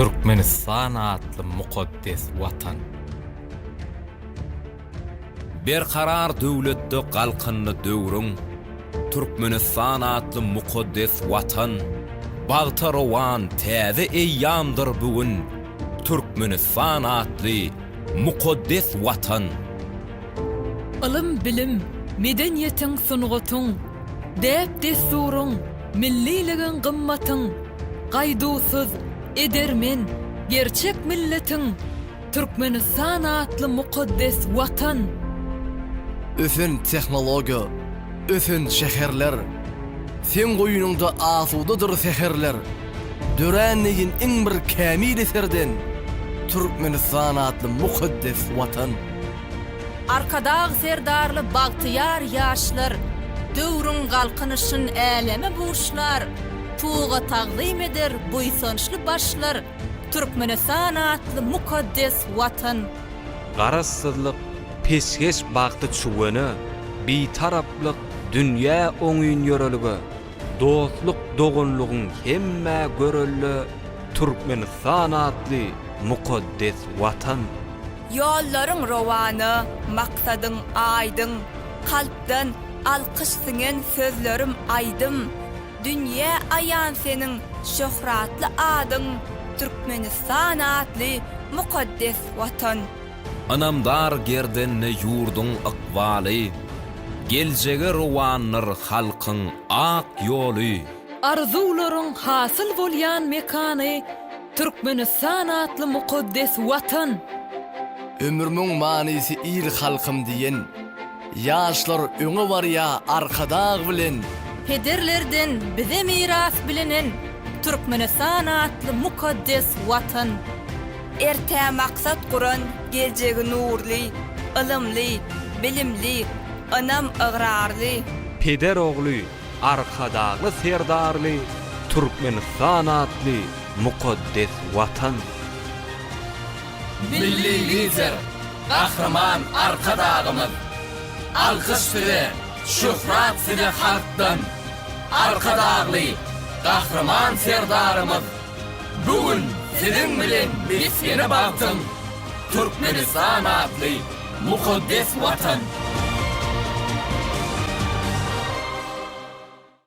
Türkmenistan atly mukaddes watan. Bir karar döwletde galkynny döwrüň. Türkmenistan atly mukaddes watan. Bagta rowan täze eýýamdyr bugün. Türkmenistan atly mukaddes watan. Ilym bilim, medeniýetiň sunugatyň, däp desturuň, milliligin gymmatyň, gaýdusuz edermen gerçek milletiň, Türkmenistan atly mukaddes watan. Öfen tehnologiýa, öfen şäherler, sen goýununda asudadyr seherler. Döränligin iň bir kämil eserden, Türkmenistan atly mukaddes watan. Arkadag serdarly bagtyýar ýaşlar, döwrüň galkynyşyn äleme burçlar, tuğa taqdim eder buýsançly başlar, Türkmenistan atly mukaddes watan. Garasyzlyk, peşgeç bagty çuwany, bitaraplyk dünýä oňyn ýöreligi, dostluk dogunlugyň hemme görelli Türkmenistan atly mukaddes watan. Ýollaryň rowany, maksadyň aýdyň, kalpden alkyş siňen sözlerim aýdym. Dünýä aýan seniň şöhratly adyň, Türkmenistan atly mukaddes watan. Anamdar gerdenni yurdun ykbaly, geljegi rowanlar halkyň ak ýoly. Arzularyň hasyl bolýan mekany, Türkmenistan atly mukaddes watan. Ömrümün manisi ir halkym diyen, ýaşlar öňe barýa arkadag bilen. Hederlerden bize miras bilinen, Türkmenistan atly mukaddes watan. Erte maksat kuran, geljegi nurly, ilymly, bilimli, anam agrarly. Peder ogly, arkadagly serdarly Türkmenistan atly mukaddes watan. Milli lider, kahraman arkadagymyz. Alkyş sile, şöhrat sile halkdan. Arkadagly, kahraman serdarymyz. Bugün sizin bilen biz seni bagtym. Türkmenistan atly mukaddes watan.